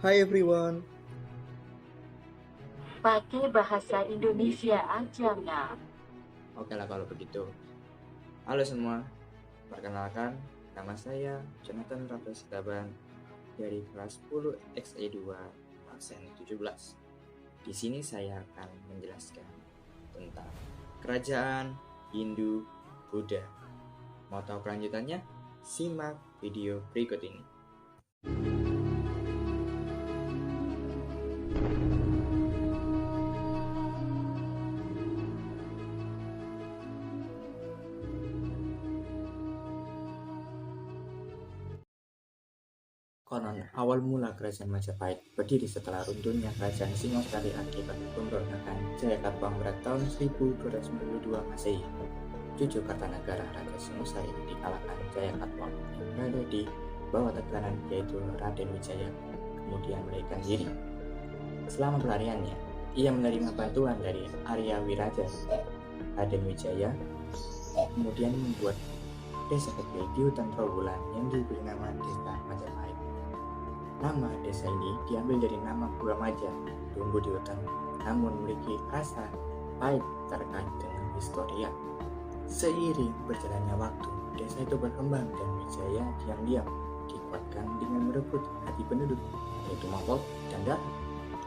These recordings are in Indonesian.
Hi everyone. Pakai bahasa Indonesia aja, Nak. Oke lah kalau begitu. Halo semua, perkenalkan nama saya Jonathan Rafael Sitaban dari kelas 10 XE2 absen 17. Di sini saya akan menjelaskan tentang kerajaan Hindu Buddha. Mau tahu kelanjutannya? Simak video berikut ini. Konon awal mula kerajaan Majapahit berdiri setelah runtuhnya kerajaan Singosari akibat pemberontakan Jayakatwang pada tahun 1292 Masehi. Cucu Kartanegara Raja Singosari dikalahkan Jayakatwang yang berada di bawah tekanan yaitu Raden Wijaya kemudian melarikan diri. Selama pelariannya, ia menerima bantuan dari Arya Wiraja. Raden Wijaya kemudian membuat desa kecil di hutan Trawulan yang diberi nama Desa Majapahit. Nama desa ini diambil dari nama buah maja tumbuh di hutan, namun memiliki rasa pahit terkait dengan historia. Seiring berjalannya waktu, desa itu berkembang dan Wijaya diam-diam dikuatkan dengan merebut hati penduduk, yaitu mabok dan darah.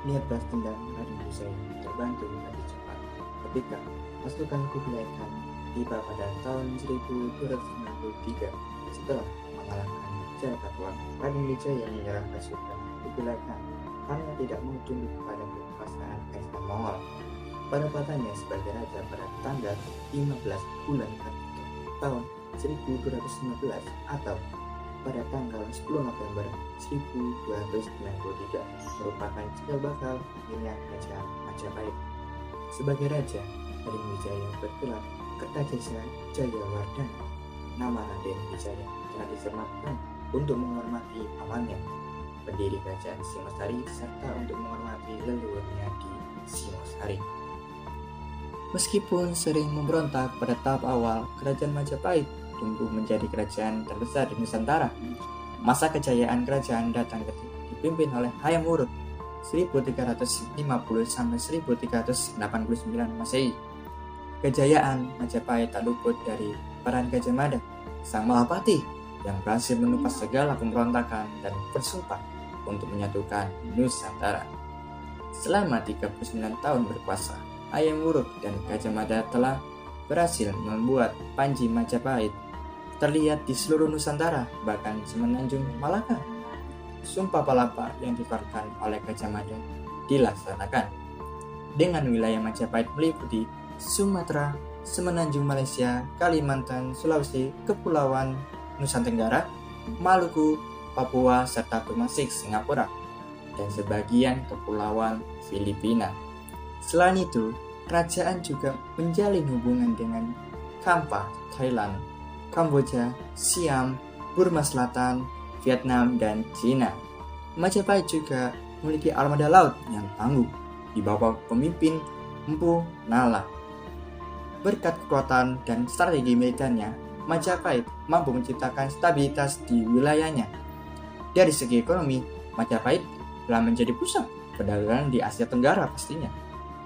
Niat balas dendam Raden Wijaya terbantu lebih cepat ketika pasukan Kublai Khan tiba pada tahun 1293 setelah mengalahkan Jayakatwang. Raden Wijaya menyerah pasukan Kublai Khan karena tidak mau tunduk pada kekuasaan Kaisar Mongol. Penempatannya sebagai raja pada tanggal 15 bulan Kartika tahun 1215 atau pada tanggal 10 November 1293 merupakan cikal bakal minyak kerajaan Majapahit. Sebagai raja, Raden Wijaya bergelar Kertajasa Jayawardhana. Nama Raden Wijaya telah disematkan untuk menghormati pamannya, pendiri kerajaan Singosari, serta untuk menghormati leluhurnya di Singosari. Meskipun sering memberontak pada tahap awal, kerajaan Majapahit tumbuh menjadi kerajaan terbesar di Nusantara. Masa kejayaan kerajaan datang ketika dipimpin oleh Hayam Wuruk 1350 sampai 1389 Masehi. Kejayaan Majapahit tak luput dari peran Gajah Mada, sang Mahapati yang berhasil menumpas segala pemberontakan dan bersumpah untuk menyatukan Nusantara. Selama 39 tahun berkuasa, Hayam Wuruk dan Gajah Mada telah berhasil membuat Panji Majapahit terlihat di seluruh Nusantara, bahkan semenanjung Malaka. Sumpah Palapa yang dikeluarkan oleh Gajah Mada dilaksanakan dengan wilayah Majapahit meliputi Sumatera, semenanjung Malaysia, Kalimantan, Sulawesi, Kepulauan Nusa Tenggara, Maluku, Papua, serta termasuk Singapura dan sebagian kepulauan Filipina. Selain itu, kerajaan juga menjalin hubungan dengan Kampa, Thailand, Kamboja, Siam, Burma Selatan, Vietnam, dan Cina. Majapahit juga memiliki armada laut yang tangguh di bawah pemimpin Empu Nala. Berkat kekuatan dan strategi militernya, Majapahit mampu menciptakan stabilitas di wilayahnya. Dari segi ekonomi, Majapahit telah menjadi pusat perdagangan di Asia Tenggara pastinya,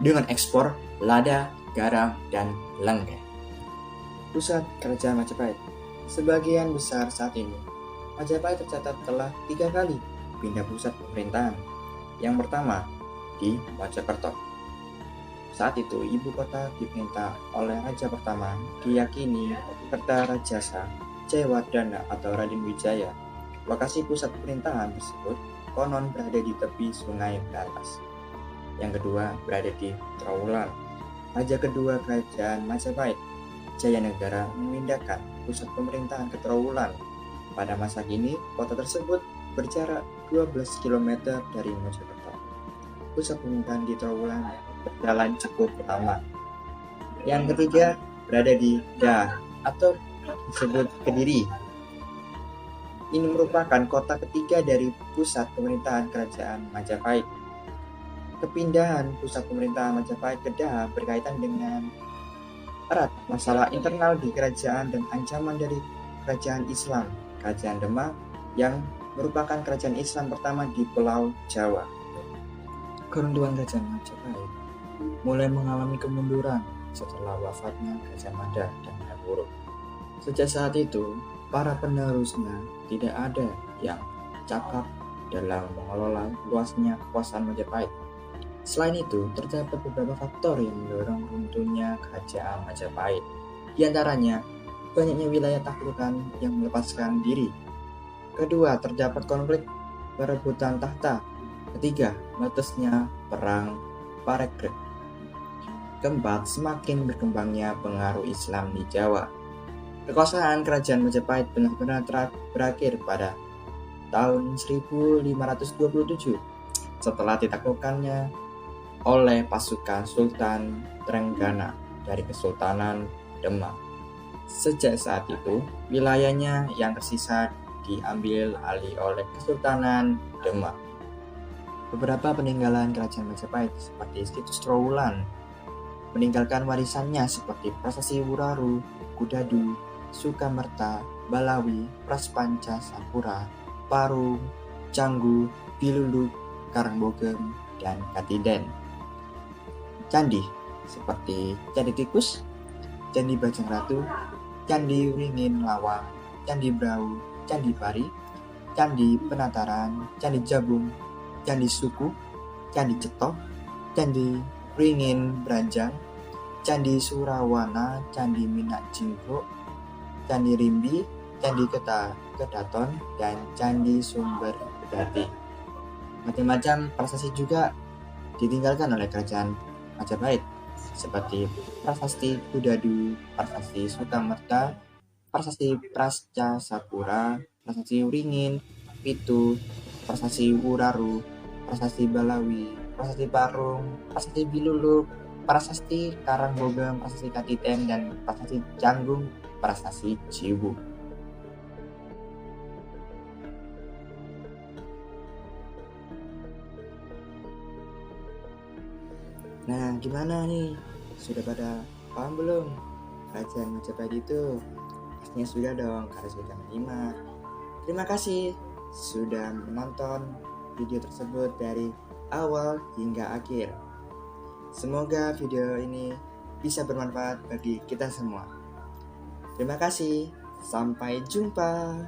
dengan ekspor lada, garam, dan lengger. Pusat kerajaan Majapahit. Sebagian besar saat ini, Majapahit tercatat telah 3 kali pindah pusat pemerintahan. Yang pertama, di Mojokerto. Saat itu, ibu kota diperintah oleh raja pertama, diyakini Kertarajasa Jayawardhana atau Raden Wijaya. Lokasi pusat pemerintahan tersebut konon berada di tepi sungai Berantas. Yang kedua berada di Trawulan. Raja kedua kerajaan Majapahit, Jayanegara, memindahkan pusat pemerintahan ke Trawulan. Pada masa kini, kota tersebut berjarak 12 km dari Mojokerto. Pusat pemerintahan di Trawulan berjalan cukup lama. Yang ketiga berada di Dah atau disebut Kediri. Ini merupakan kota ketiga dari pusat pemerintahan kerajaan Majapahit. Kepindahan pusat pemerintahan Majapahit ke Dah berkaitan dengan erat masalah internal di kerajaan dan ancaman dari kerajaan Islam, kerajaan Demak yang merupakan kerajaan Islam pertama di Pulau Jawa. Keruntuhan Kerajaan Majapahit mulai mengalami kemunduran setelah wafatnya Gajah Mada dan Hayam Wuruk. Sejak saat itu, para penerusnya tidak ada yang cakap dalam mengelola luasnya kekuasaan Majapahit. Selain itu, terdapat beberapa faktor yang mendorong runtuhnya Kerajaan Majapahit. Di antaranya, banyaknya wilayah taklukan yang melepaskan diri. Kedua, terdapat konflik perebutan tahta. Ketiga, meletusnya Perang Parekrut. Keempat, semakin berkembangnya pengaruh Islam di Jawa. Kekuasaan Kerajaan Majapahit benar-benar berakhir pada tahun 1527 setelah ditaklukkannya oleh pasukan Sultan Trenggana dari Kesultanan Demak. Sejak saat itu, wilayahnya yang tersisa diambil alih oleh Kesultanan Demak. Beberapa peninggalan Kerajaan Majapahit seperti situs Trowulan meninggalkan warisannya seperti Prasasti Wuraru, Kudadu, Sukamerta, Balawi, Praspanca Sapura, Parung, Canggu, Biluluk, Karangbogem, dan Katiden. Candi seperti Candi Tikus, Candi Bajang Ratu, Candi Wringin Lawang, Candi Brau, Candi Pari, Candi Penataran, Candi Jabung, Candi Suku, Candi Cetok, Candi Wringin Branjang, Candi Surawana, Candi Minak Jingguk, Candi Rimbi, Candi Kedaton, dan Candi Sumber Dati. Macam-macam prasasti juga ditinggalkan oleh Kerajaan Majapahit seperti Prasasti Kudadu, Prasasti Sukamerta, Prasasti Prasca Sapura, Prasasti Wringin, Pitu, Prasasti Wuraru, Prasasti Balawi, Prasasti Parung, Prasasti Biluluk, Prasasti Karangbogem, Prasasti Katiten, dan Prasasti Canggung, Prasasti Ciwu. Nah, gimana nih? Sudah pada paham belum? Kerajaan Majapahit itu pastinya sudah dong, karena sudah menyimak. Terima kasih sudah menonton video tersebut dari awal hingga akhir. Semoga video ini bisa bermanfaat bagi kita semua. Terima kasih, sampai jumpa.